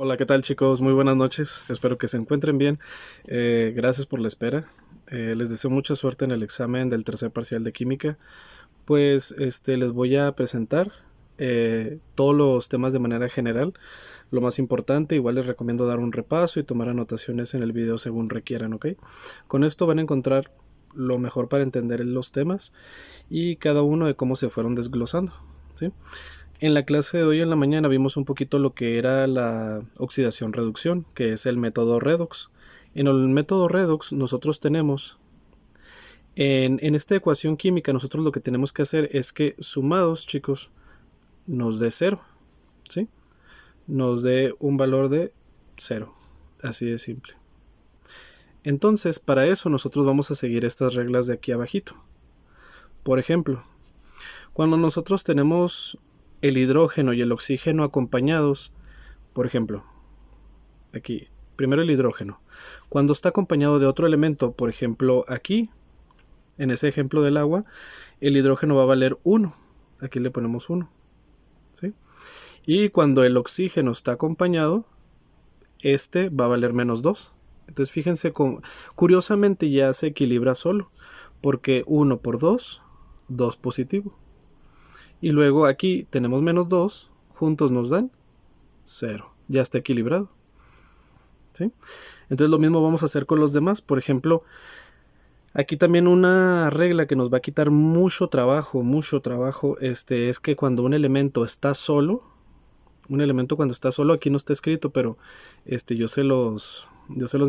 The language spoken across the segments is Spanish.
Hola, ¿qué tal chicos? Muy buenas noches. Espero que se encuentren bien. Gracias por la espera. Les deseo mucha suerte en el examen del tercer parcial de química. Pues les voy a presentar todos los temas de manera general. Lo más importante, igual les recomiendo dar un repaso y tomar anotaciones en el video según requieran, ¿ok? Con esto van a encontrar lo mejor para entender los temas y cada uno de cómo se fueron desglosando, ¿sí? En la clase de hoy en la mañana vimos un poquito lo que era la oxidación-reducción, que es el método redox. En el método redox nosotros tenemos, en esta ecuación química, nosotros lo que tenemos que hacer es que sumados, chicos, nos dé cero, ¿sí? Nos dé un valor de cero, así de simple. Entonces, para eso nosotros vamos a seguir estas reglas de aquí abajito. Por ejemplo, cuando nosotros tenemos el hidrógeno y el oxígeno acompañados, por ejemplo, aquí, primero el hidrógeno. Cuando está acompañado de otro elemento, por ejemplo, aquí, en ese ejemplo del agua, el hidrógeno va a valer 1. Aquí le ponemos 1. ¿Sí? Y cuando el oxígeno está acompañado, este va a valer menos 2. Entonces fíjense, curiosamente ya se equilibra solo, porque 1 por 2, 2 positivo. Y luego aquí tenemos menos 2, juntos nos dan 0. Ya está equilibrado. ¿Sí? Entonces lo mismo vamos a hacer con los demás. Por ejemplo, aquí también una regla que nos va a quitar mucho trabajo, es que cuando un elemento está solo, aquí no está escrito, pero yo se los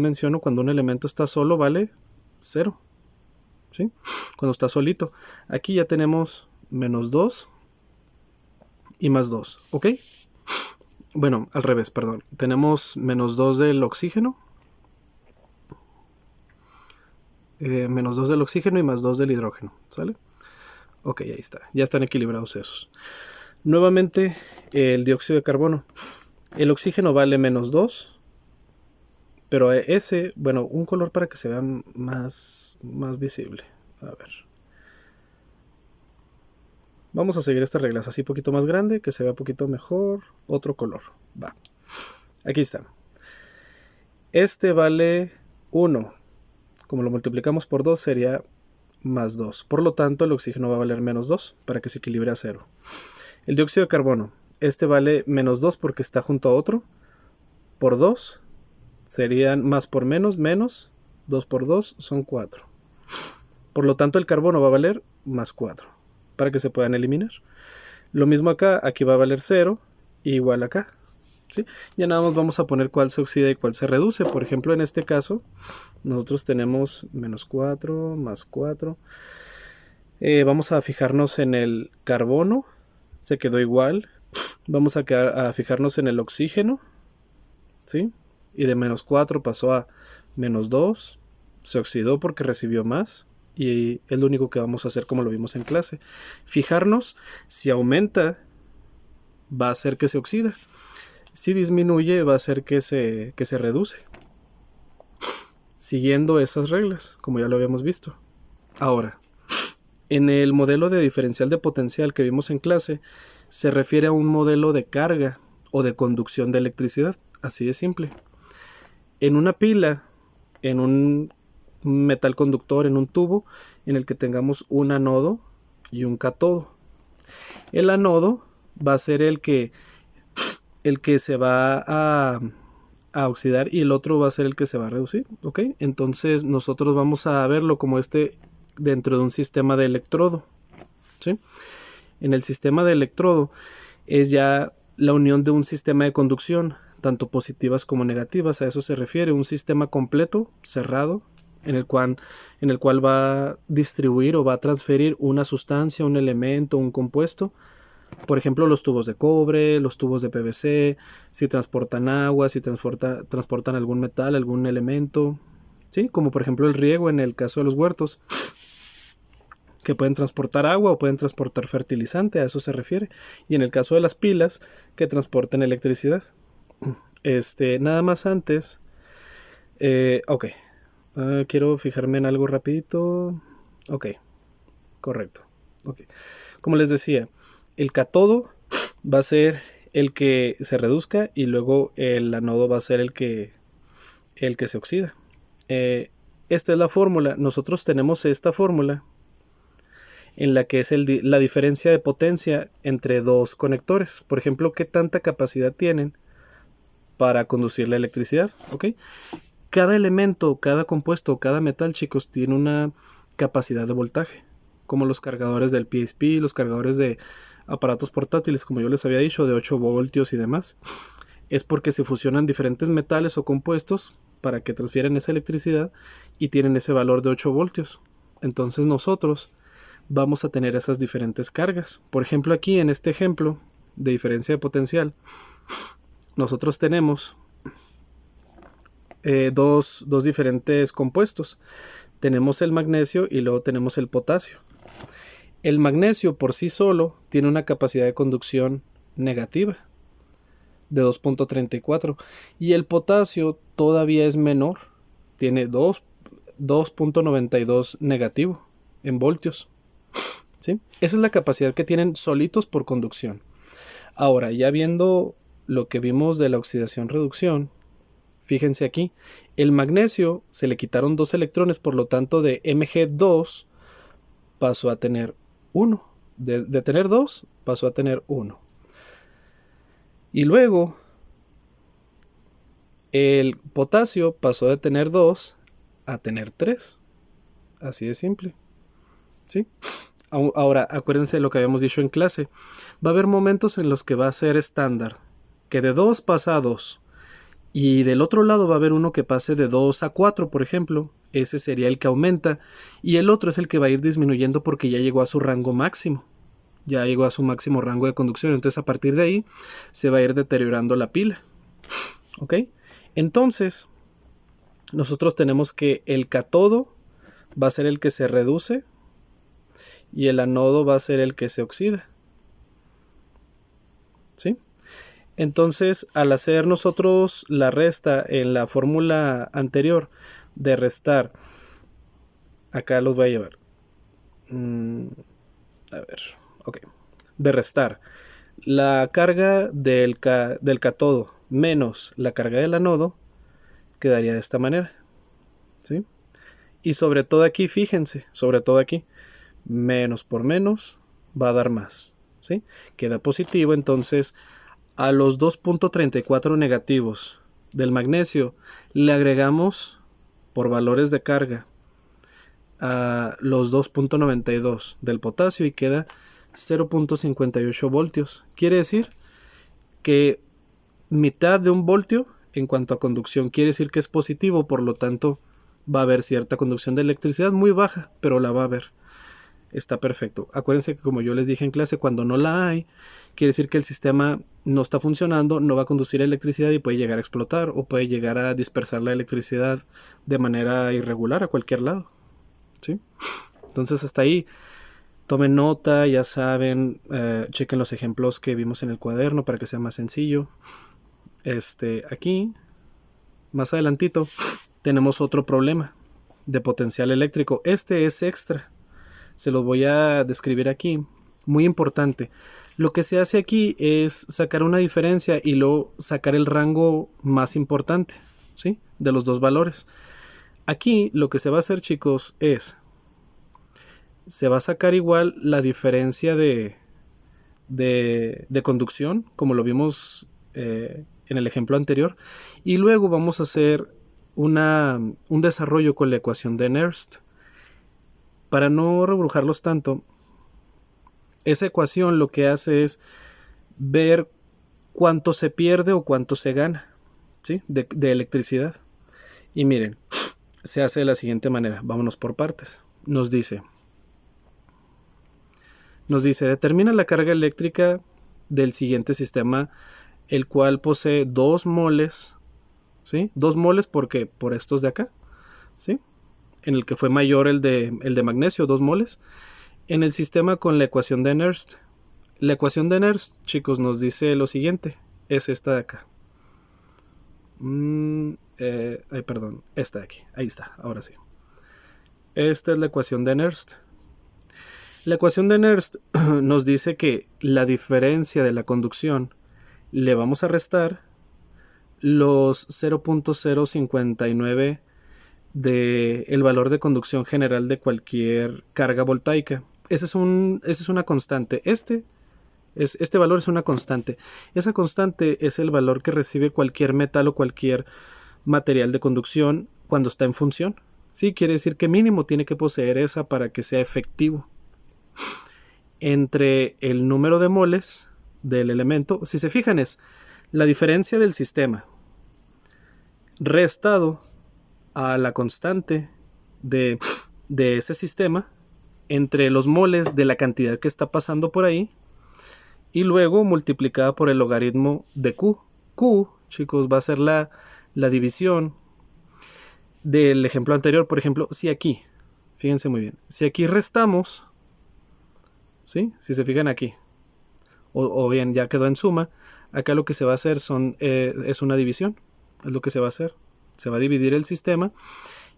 menciono, cuando un elemento está solo vale 0, ¿sí? Cuando está solito. Aquí ya tenemos menos 2 y más 2, ¿ok? Bueno, al revés, perdón. Tenemos menos 2 del oxígeno, menos 2 del oxígeno y más 2 del hidrógeno, ¿sale? Ok, ahí está. Ya están equilibrados esos. Nuevamente, el dióxido de carbono. El oxígeno vale menos 2, pero ese, bueno, un color para que se vea más visible. A ver. Vamos a seguir estas reglas así, poquito más grande, que se vea poquito mejor. Otro color. Va. Aquí está. Este vale 1. Como lo multiplicamos por 2 sería más 2. Por lo tanto, el oxígeno va a valer menos 2 para que se equilibre a 0. El dióxido de carbono. Este vale menos 2 porque está junto a otro. Por 2 serían más por menos, menos. 2 por 2 son 4. Por lo tanto, el carbono va a valer más 4 para que se puedan eliminar. Lo mismo acá, aquí va a valer 0, igual acá. ¿Sí? Ya nada más vamos a poner cuál se oxida y cuál se reduce. Por ejemplo, en este caso, nosotros tenemos menos 4, más 4. Vamos a fijarnos en el carbono, se quedó igual. Vamos a fijarnos en el oxígeno, ¿sí? Y de menos 4 pasó a menos 2, se oxidó porque recibió más. Y es lo único que vamos a hacer como lo vimos en clase. Fijarnos, si aumenta, va a hacer que se oxida. Si disminuye, va a hacer que se reduce. Siguiendo esas reglas, como ya lo habíamos visto. Ahora, en el modelo de diferencial de potencial que vimos en clase, se refiere a un modelo de carga o de conducción de electricidad. Así de simple. En una pila, en un metal conductor, en un tubo, en el que tengamos un anodo y un catodo. El anodo va a ser el que se va a oxidar y el otro va a ser el que se va a reducir, ¿ok? Entonces nosotros vamos a verlo como dentro de un sistema de electrodo, ¿sí? En el sistema de electrodo es ya la unión de un sistema de conducción, tanto positivas como negativas. A eso se refiere un sistema completo, cerrado, en el cual va a distribuir o va a transferir una sustancia, un elemento, un compuesto. Por ejemplo, los tubos de cobre, los tubos de PVC, si transportan agua, si transportan algún metal, algún elemento, ¿sí? Como por ejemplo el riego en el caso de los huertos, que pueden transportar agua o pueden transportar fertilizante, a eso se refiere. Y en el caso de las pilas, que transporten electricidad. Nada más antes, ok, quiero fijarme en algo rapidito. Ok, correcto. Okay. Como les decía, el catodo va a ser el que se reduzca y luego el anodo va a ser el que se oxida. Esta es la fórmula. Nosotros tenemos esta fórmula en la que es la diferencia de potencia entre dos conectores. Por ejemplo, qué tanta capacidad tienen para conducir la electricidad. ¿Ok? Cada elemento, cada compuesto, cada metal, chicos, tiene una capacidad de voltaje, como los cargadores del PSP, los cargadores de aparatos portátiles, como yo les había dicho, de 8 voltios y demás. Es porque se fusionan diferentes metales o compuestos para que transfieran esa electricidad y tienen ese valor de 8 voltios. Entonces nosotros vamos a tener esas diferentes cargas. Por ejemplo, aquí en este ejemplo de diferencia de potencial, nosotros tenemos dos diferentes compuestos. Tenemos el magnesio y luego tenemos el potasio. El magnesio por sí solo tiene una capacidad de conducción negativa de 2.34 y el potasio todavía es menor, tiene 2.92 negativo en voltios. ¿Sí? Esa es la capacidad que tienen solitos por conducción. Ahora, ya viendo lo que vimos de la oxidación-reducción, fíjense aquí, el magnesio se le quitaron 2 electrones, por lo tanto de Mg2 pasó a tener 1. De tener 2 pasó a tener 1. Y luego el potasio pasó de tener 2 a tener 3. Así de simple. ¿Sí? Ahora, acuérdense de lo que habíamos dicho en clase. Va a haber momentos en los que va a ser estándar, que de 2 pasa a 2. Y del otro lado va a haber uno que pase de 2 a 4, por ejemplo. Ese sería el que aumenta. Y el otro es el que va a ir disminuyendo porque ya llegó a su rango máximo. Ya llegó a su máximo rango de conducción. Entonces a partir de ahí se va a ir deteriorando la pila. ¿Ok? Entonces, nosotros tenemos que el cátodo va a ser el que se reduce y el anodo va a ser el que se oxida. ¿Sí? Entonces, al hacer nosotros la resta en la fórmula anterior de restar, acá los voy a llevar. A ver, ok. De restar la carga del cátodo menos la carga del anodo, quedaría de esta manera. ¿Sí? Y sobre todo aquí, fíjense, sobre todo aquí, menos por menos va a dar más. ¿Sí? Queda positivo, entonces a los 2.34 negativos del magnesio le agregamos por valores de carga a los 2.92 del potasio y queda 0.58 voltios. Quiere decir que mitad de un voltio en cuanto a conducción quiere decir que es positivo, por lo tanto va a haber cierta conducción de electricidad muy baja, pero la va a haber. Está perfecto. Acuérdense que como yo les dije en clase, cuando no la hay, quiere decir que el sistema no está funcionando, no va a conducir electricidad y puede llegar a explotar o puede llegar a dispersar la electricidad de manera irregular a cualquier lado. ¿Sí? Entonces hasta ahí tomen nota, ya saben, chequen los ejemplos que vimos en el cuaderno para que sea más sencillo. Aquí, más adelantito, tenemos otro problema de potencial eléctrico. Este es extra. Se los voy a describir aquí. Muy importante. Lo que se hace aquí es sacar una diferencia y luego sacar el rango más importante, ¿sí? De los dos valores. Aquí lo que se va a hacer, chicos, es se va a sacar igual la diferencia de conducción, como lo vimos en el ejemplo anterior, y luego vamos a hacer un desarrollo con la ecuación de Nernst. Para no rebrujarlos tanto, esa ecuación lo que hace es ver cuánto se pierde o cuánto se gana, ¿sí? de electricidad. Y miren, se hace de la siguiente manera. Vámonos por partes. Nos dice, determina la carga eléctrica del siguiente sistema, el cual posee 2 moles, ¿sí? 2 moles porque por estos de acá, ¿sí? En el que fue mayor el de magnesio, 2 moles, en el sistema con la ecuación de Nernst. La ecuación de Nernst, chicos, nos dice lo siguiente, es esta de acá. Perdón, esta de aquí, ahí está, ahora sí. Esta es la ecuación de Nernst. La ecuación de Nernst nos dice que la diferencia de la conducción le vamos a restar los 0.059 del valor de conducción general de cualquier carga voltaica. Esa es una constante. Este valor es una constante. Esa constante es el valor que recibe cualquier metal o cualquier material de conducción cuando está en función. Sí, quiere decir que mínimo tiene que poseer esa para que sea efectivo. Entre el número de moles del elemento, si se fijan, es la diferencia del sistema restado a la constante de ese sistema entre los moles de la cantidad que está pasando por ahí y luego multiplicada por el logaritmo de Q. Q, chicos, va a ser la división del ejemplo anterior. Por ejemplo, si aquí, fíjense muy bien, si aquí restamos, ¿sí? Si se fijan aquí, o bien ya quedó en suma, acá lo que se va a hacer es una división, es lo que se va a hacer. Se va a dividir el sistema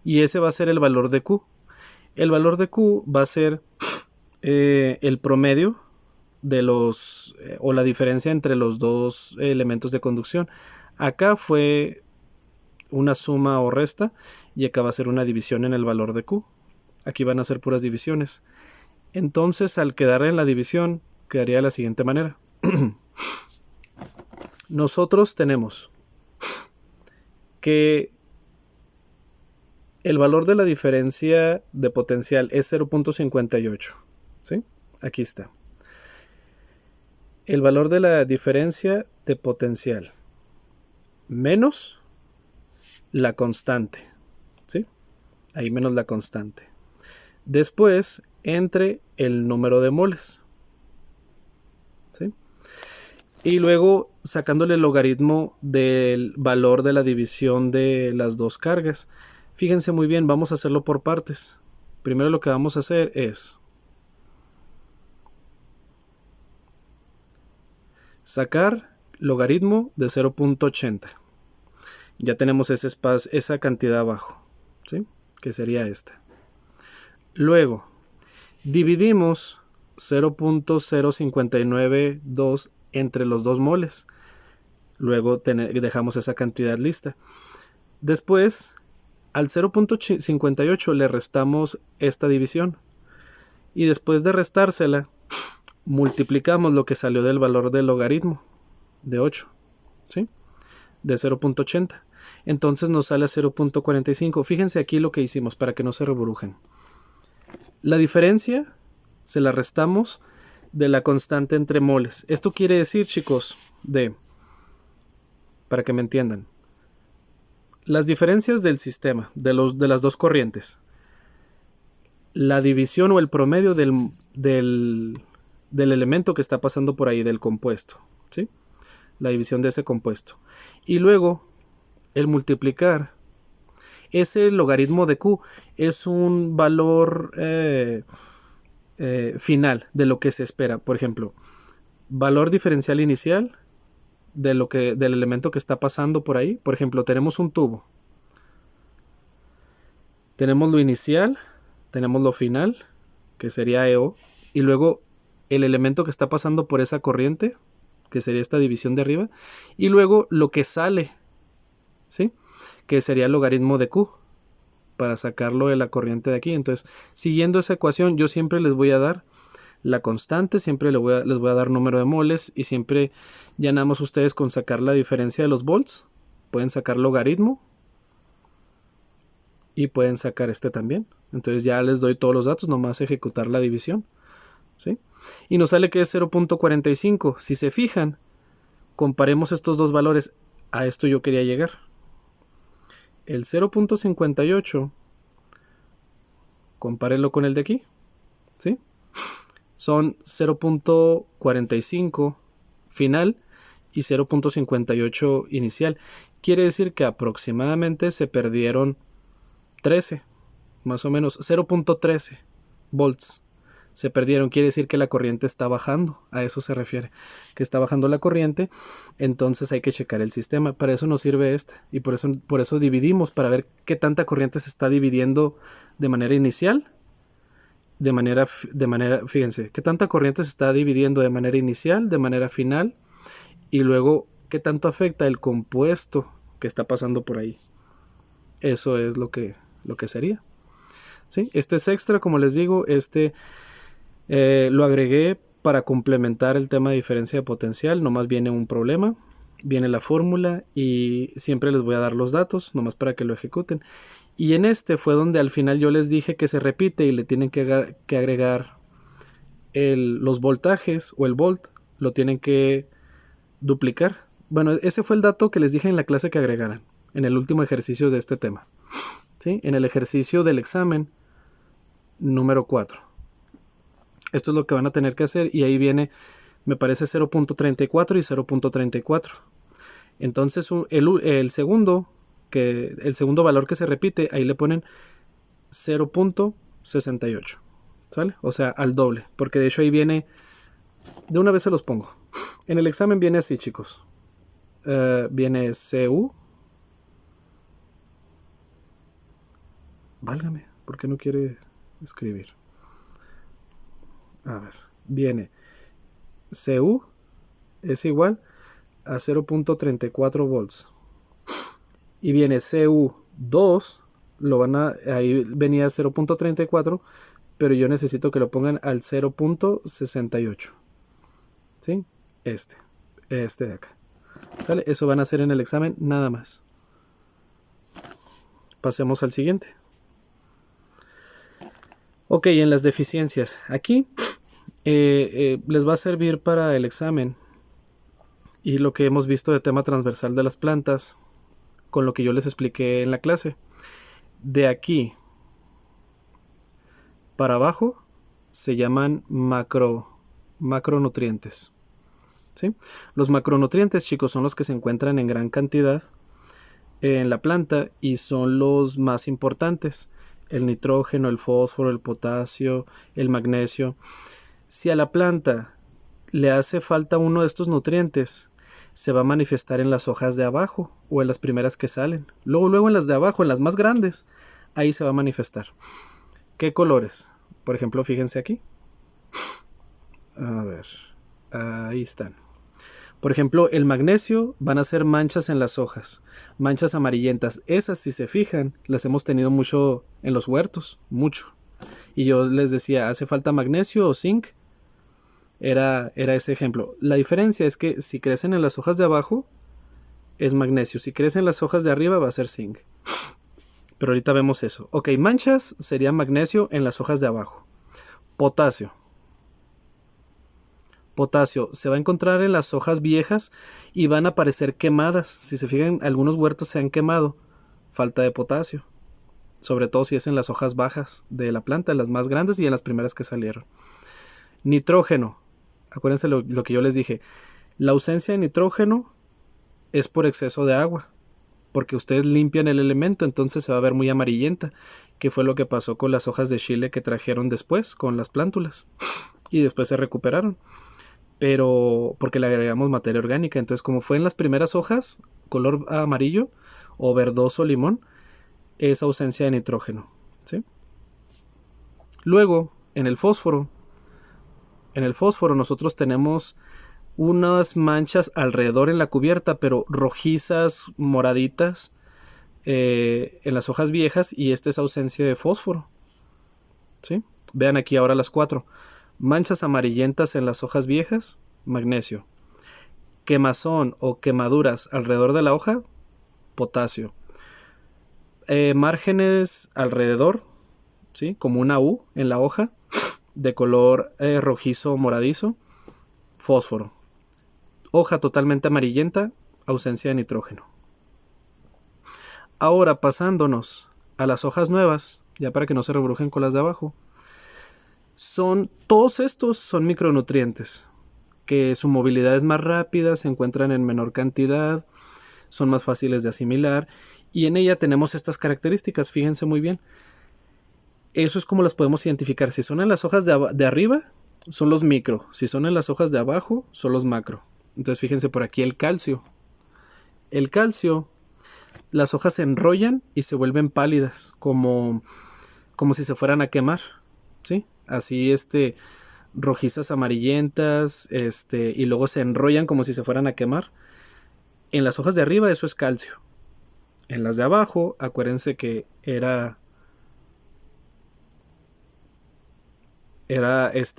y ese va a ser el valor de Q. El valor de Q va a ser el promedio de los o la diferencia entre los dos elementos de conducción. Acá fue una suma o resta y acá va a ser una división en el valor de Q. Aquí van a ser puras divisiones. Entonces, al quedar en la división, quedaría de la siguiente manera. Nosotros tenemos que el valor de la diferencia de potencial es 0.58. ¿Sí? Aquí está. El valor de la diferencia de potencial menos la constante. ¿Sí? Ahí menos la constante. Después, entre el número de moles. ¿Sí? Y luego sacándole el logaritmo del valor de la división de las dos cargas. Fíjense muy bien, vamos a hacerlo por partes. Primero lo que vamos a hacer es sacar logaritmo de 0.80. Ya tenemos esa cantidad abajo, ¿sí? Que sería esta. Luego, dividimos 0.0592 entre los dos moles. Luego dejamos esa cantidad lista. Después, al 0.58 le restamos esta división. Y después de restársela, multiplicamos lo que salió del valor del logaritmo de 8, ¿sí? De 0.80. Entonces nos sale a 0.45. Fíjense aquí lo que hicimos para que no se reburujen. La diferencia se la restamos de la constante entre moles. Esto quiere decir, chicos, para que me entiendan, las diferencias del sistema, de las dos corrientes, la división o el promedio del elemento que está pasando por ahí, del compuesto, ¿sí? La división de ese compuesto. Y luego, el multiplicar. Ese logaritmo de Q es un valor final de lo que se espera. Por ejemplo, valor diferencial inicial del elemento que está pasando por ahí. Por ejemplo, tenemos un tubo. Tenemos lo inicial, tenemos lo final, que sería EO, y luego el elemento que está pasando por esa corriente, que sería esta división de arriba, y luego lo que sale, ¿sí? Que sería el logaritmo de Q, para sacarlo de la corriente de aquí. Entonces, siguiendo esa ecuación, yo siempre les voy a dar la constante, siempre les voy a dar número de moles, y siempre ya nada más ustedes con sacar la diferencia de los volts, pueden sacar logaritmo, y pueden sacar este también. Entonces ya les doy todos los datos, nomás ejecutar la división, ¿sí? Y nos sale que es 0.45. Si se fijan, comparemos estos dos valores. A esto yo quería llegar. El 0.58, compárenlo con el de aquí, ¿sí? Son 0.45 final y 0.58 inicial. Quiere decir que aproximadamente se perdieron 13, más o menos 0.13 volts se perdieron. Quiere decir que la corriente está bajando. A eso se refiere, que está bajando la corriente. Entonces hay que checar el sistema. Para eso nos sirve y por eso dividimos, para ver qué tanta corriente se está dividiendo de manera inicial, fíjense, qué tanta corriente se está dividiendo de manera inicial, de manera final, y luego qué tanto afecta el compuesto que está pasando por ahí. Eso es lo que sería. ¿Sí? Este es extra, como les digo, lo agregué para complementar el tema de diferencia de potencial. Nomás viene un problema, viene la fórmula y siempre les voy a dar los datos, nomás para que lo ejecuten. Y en este fue donde al final yo les dije que se repite y le tienen que agregar los voltajes o el volt, lo tienen que duplicar. Bueno, ese fue el dato que les dije en la clase que agregaran, en el último ejercicio de este tema. ¿Sí? En el ejercicio del examen número 4. Esto es lo que van a tener que hacer y ahí viene, me parece 0.34 y 0.34. Entonces el segundo valor que se repite, ahí le ponen 0.68. ¿Sale? O sea, al doble, porque de hecho ahí viene, de una vez se los pongo. En el examen viene así, chicos. Viene CU. Válgame, ¿por qué no quiere escribir? A ver, viene CU es igual a 0.34 volts. Y viene CU2, ahí venía 0.34, pero yo necesito que lo pongan al 0.68. ¿Sí? Este de acá. ¿Sale? Eso van a hacer en el examen nada más. Pasemos al siguiente. Ok, en las deficiencias. Aquí les va a servir para el examen y lo que hemos visto de tema transversal de las plantas con lo que yo les expliqué en la clase. De aquí para abajo se llaman macronutrientes. ¿Sí? Los macronutrientes, chicos, son los que se encuentran en gran cantidad en la planta y son los más importantes. El nitrógeno, el fósforo, el potasio, el magnesio. Si a la planta le hace falta uno de estos nutrientes, se va a manifestar en las hojas de abajo o en las primeras que salen. Luego en las de abajo, en las más grandes, ahí se va a manifestar. ¿Qué colores? Por ejemplo, fíjense aquí. A ver, ahí están. Por ejemplo, el magnesio van a ser manchas en las hojas, manchas amarillentas. Esas, si se fijan, las hemos tenido mucho en los huertos, mucho. Y yo les decía, ¿hace falta magnesio o zinc? Era ese ejemplo. La diferencia es que si crecen en las hojas de abajo, es magnesio. Si crecen en las hojas de arriba, va a ser zinc. Pero ahorita vemos eso. Ok, manchas sería magnesio en las hojas de abajo. Potasio. Potasio se va a encontrar en las hojas viejas y van a aparecer quemadas. Si se fijan, algunos huertos se han quemado. Falta de potasio. Sobre todo si es en las hojas bajas de la planta, las más grandes y en las primeras que salieron. Nitrógeno. Acuérdense lo que yo les dije. La ausencia de nitrógeno es por exceso de agua. Porque ustedes limpian el elemento, entonces se va a ver muy amarillenta. Que fue lo que pasó con las hojas de chile que trajeron después, con las plántulas. Y después se recuperaron. Pero porque le agregamos materia orgánica. Entonces, como fue en las primeras hojas, color amarillo o verdoso limón, es ausencia de nitrógeno. ¿Sí? Luego, en el fósforo nosotros tenemos unas manchas alrededor en la cubierta, pero rojizas, moraditas, en las hojas viejas, y esta es ausencia de fósforo. ¿Sí? Vean aquí ahora las 4. Manchas amarillentas en las hojas viejas, magnesio. Quemazón o quemaduras alrededor de la hoja, potasio. Márgenes alrededor, ¿sí? Como una U en la hoja, de color rojizo o moradizo, fósforo. Hoja totalmente amarillenta, ausencia de nitrógeno. Ahora pasándonos a las hojas nuevas, ya para que no se rebrujen con las de abajo, todos estos son micronutrientes, que su movilidad es más rápida, se encuentran en menor cantidad, son más fáciles de asimilar, y en ella tenemos estas características, fíjense muy bien. Eso es como las podemos identificar. Si son en las hojas de arriba, son los micro. Si son en las hojas de abajo, son los macro. Entonces fíjense por aquí el calcio. El calcio, las hojas se enrollan y se vuelven pálidas, como si se fueran a quemar. ¿Sí? Así rojizas amarillentas, y luego se enrollan como si se fueran a quemar. En las hojas de arriba eso es calcio. En las de abajo, acuérdense que era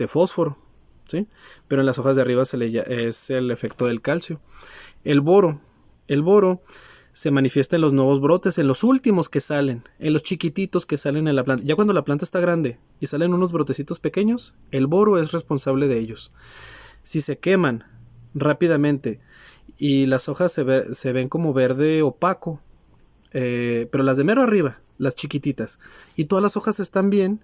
fósforo, ¿sí? Pero en las hojas de arriba es el efecto del calcio. El boro. El boro se manifiesta en los nuevos brotes, en los últimos que salen, en los chiquititos que salen en la planta. Ya cuando la planta está grande y salen unos brotecitos pequeños, el boro es responsable de ellos. Si se queman rápidamente y las hojas se ven como verde opaco, pero las de mero arriba, las chiquititas, y todas las hojas están bien,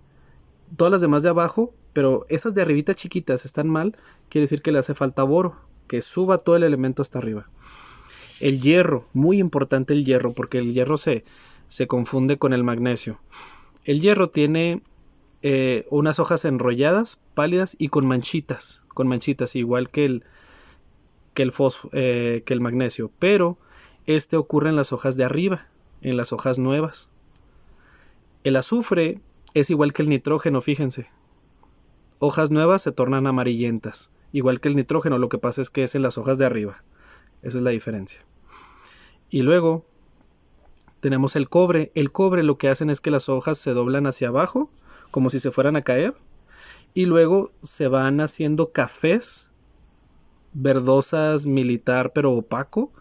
todas las demás de abajo, pero esas de arribita chiquitas están mal, quiere decir que le hace falta boro, que suba todo el elemento hasta arriba. El hierro, muy importante el hierro, porque el hierro se confunde con el magnesio. El hierro tiene unas hojas enrolladas, pálidas y con manchitas, igual que el magnesio, pero ocurre en las hojas de arriba, en las hojas nuevas. El azufre es igual que el nitrógeno, fíjense. Hojas nuevas se tornan amarillentas, igual que el nitrógeno, lo que pasa es que es en las hojas de arriba. Esa es la diferencia. Y luego tenemos el cobre. El cobre lo que hacen es que las hojas se doblan hacia abajo, como si se fueran a caer, y luego se van haciendo cafés, verdosas, militar, pero opaco,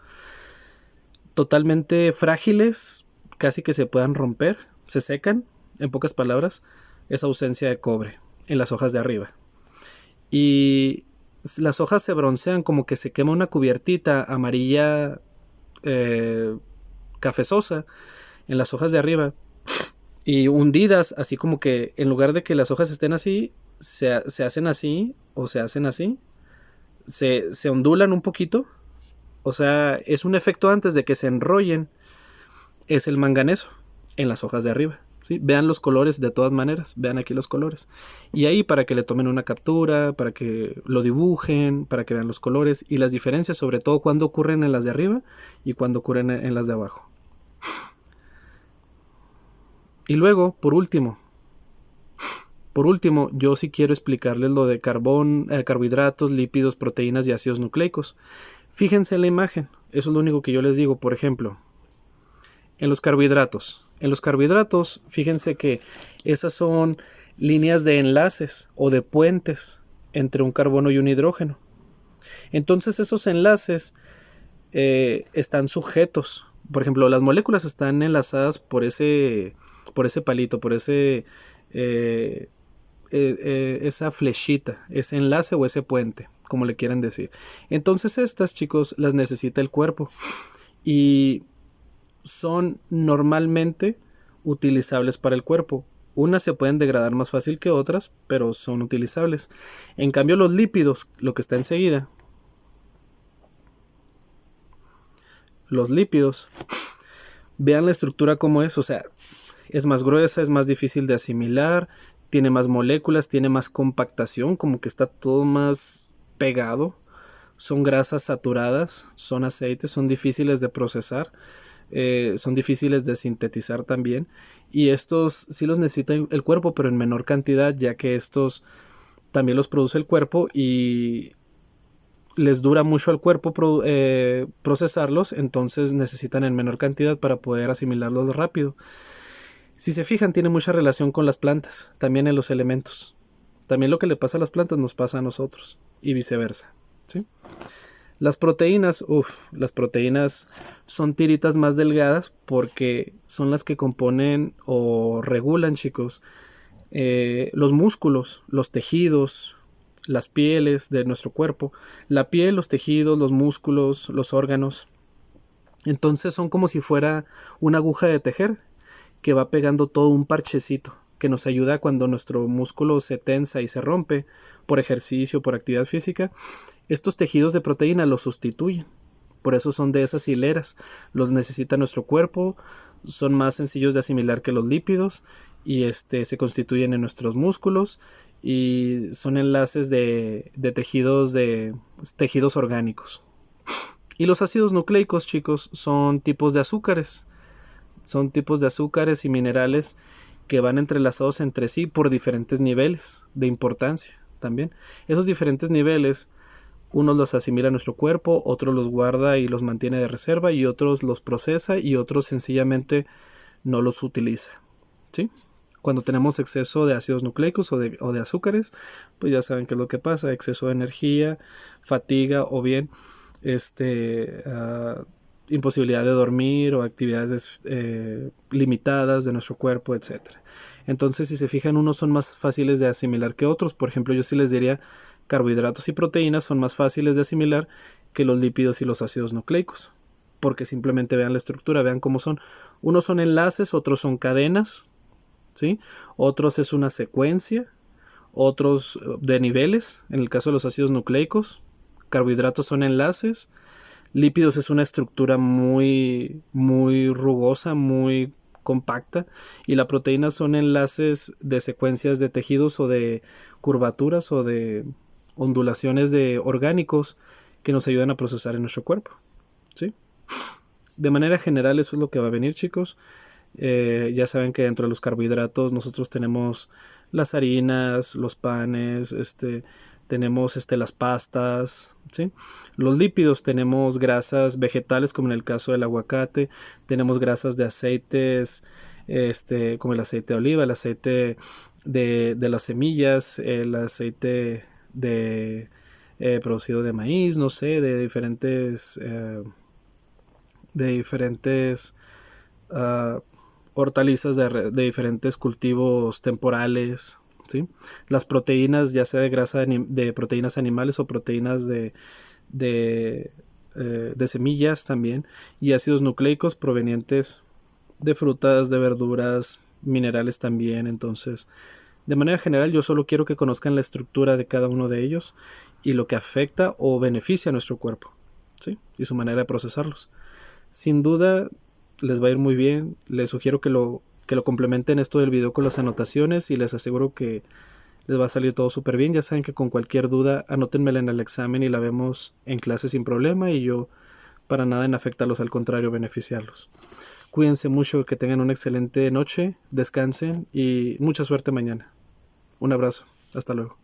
totalmente frágiles, casi que se puedan romper, se secan, en pocas palabras, esa ausencia de cobre en las hojas de arriba. Y las hojas se broncean como que se quema una cubiertita amarilla cafezosa en las hojas de arriba y hundidas, así como que en lugar de que las hojas estén así, se hacen así o se hacen así, se ondulan un poquito, o sea, es un efecto antes de que se enrollen, es el manganeso en las hojas de arriba. ¿Sí? Vean los colores de todas maneras, vean aquí los colores. Y ahí para que le tomen una captura, para que lo dibujen, para que vean los colores y las diferencias, sobre todo cuando ocurren en las de arriba y cuando ocurren en las de abajo. Y luego, por último, yo sí quiero explicarles lo de carbohidratos, lípidos, proteínas y ácidos nucleicos. Fíjense en la imagen, eso es lo único que yo les digo. Por ejemplo, en los carbohidratos, fíjense que esas son líneas de enlaces o de puentes entre un carbono y un hidrógeno. Entonces esos enlaces están sujetos. Por ejemplo, las moléculas están enlazadas por ese palito, por esa flechita, ese enlace o ese puente, como le quieran decir. Entonces estas, chicos, las necesita el cuerpo y son normalmente utilizables para el cuerpo. Unas se pueden degradar más fácil que otras, pero son utilizables. En cambio, los lípidos, lo que está enseguida, los lípidos, vean la estructura como es, o sea, es más gruesa, es más difícil de asimilar, tiene más moléculas, tiene más compactación, como que está todo más pegado. Son grasas saturadas, son aceites, son difíciles de procesar. Son difíciles de sintetizar también, y estos sí los necesita el cuerpo, pero en menor cantidad, ya que estos también los produce el cuerpo y les dura mucho al cuerpo procesarlos, entonces necesitan en menor cantidad para poder asimilarlos rápido. Si se fijan, tiene mucha relación con las plantas, también en los elementos. También lo que le pasa a las plantas nos pasa a nosotros y viceversa, ¿sí? Las proteínas son tiritas más delgadas porque son las que componen o regulan, chicos, los músculos, los tejidos, las pieles de nuestro cuerpo. La piel, los tejidos, los músculos, los órganos. Entonces son como si fuera una aguja de tejer que va pegando todo un parchecito que nos ayuda cuando nuestro músculo se tensa y se rompe por ejercicio, por actividad física. Estos tejidos de proteína los sustituyen. Por eso son de esas hileras. Los necesita nuestro cuerpo. Son más sencillos de asimilar que los lípidos. Y se constituyen en nuestros músculos. Y son enlaces de tejidos orgánicos. Y los ácidos nucleicos, chicos, son tipos de azúcares. Son tipos de azúcares y minerales que van entrelazados entre sí por diferentes niveles de importancia. también. Esos diferentes niveles, unos los asimila nuestro cuerpo, otros los guarda y los mantiene de reserva, y otros los procesa, y otros sencillamente no los utiliza, ¿sí? Cuando tenemos exceso de ácidos nucleicos o de azúcares, pues ya saben qué es lo que pasa: exceso de energía, fatiga, o bien imposibilidad de dormir, o actividades limitadas de nuestro cuerpo, etcétera. Entonces, si se fijan, unos son más fáciles de asimilar que otros. Por ejemplo, yo sí les diría: carbohidratos y proteínas son más fáciles de asimilar que los lípidos y los ácidos nucleicos, porque simplemente vean la estructura, vean cómo son. Unos son enlaces, otros son cadenas, ¿sí? Otros es una secuencia, otros de niveles. En el caso de los ácidos nucleicos, carbohidratos son enlaces, lípidos es una estructura muy, muy rugosa, muy compacta, y la proteína son enlaces de secuencias de tejidos, o de curvaturas, o de ondulaciones de orgánicos que nos ayudan a procesar en nuestro cuerpo, ¿sí? De manera general, eso es lo que va a venir, chicos. Ya saben que dentro de los carbohidratos nosotros tenemos las harinas, los panes, tenemos las pastas, ¿sí? Los lípidos tenemos grasas vegetales, como en el caso del aguacate. Tenemos grasas de aceites, como el aceite de oliva, el aceite de las semillas, el aceite producido de maíz, no sé, de diferentes hortalizas de diferentes cultivos temporales, ¿sí? Las proteínas, ya sea de grasa de proteínas animales o proteínas de semillas también, y ácidos nucleicos provenientes de frutas, de verduras, minerales también. Entonces, de manera general, yo solo quiero que conozcan la estructura de cada uno de ellos y lo que afecta o beneficia a nuestro cuerpo, ¿sí? Y su manera de procesarlos. Sin duda les va a ir muy bien. Les sugiero que lo complementen esto del video con las anotaciones, y les aseguro que les va a salir todo súper bien. Ya saben que con cualquier duda anótenmela en el examen y la vemos en clase sin problema, y yo para nada en afectarlos, al contrario, beneficiarlos. Cuídense mucho, que tengan una excelente noche, descansen y mucha suerte mañana. Un abrazo, hasta luego.